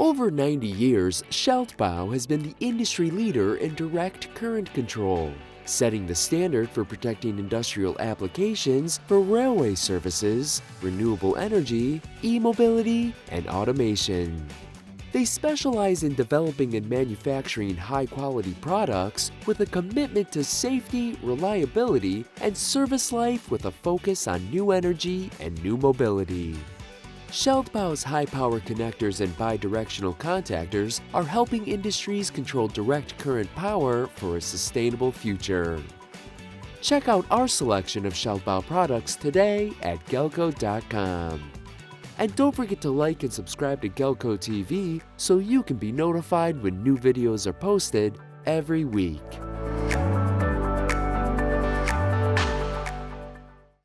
over 90 years, Schaltbau has been the industry leader in direct current control, setting the standard for protecting industrial applications for railway services, renewable energy, e-mobility, and automation. They specialize in developing and manufacturing high-quality products with a commitment to safety, reliability, and service life with a focus on new energy and new mobility. Schaltbau's high-power connectors and bi-directional contactors are helping industries control direct current power for a sustainable future. Check out our selection of Schaltbau products today at gelco.com. And don't forget to like and subscribe to Gelco TV so you can be notified when new videos are posted every week.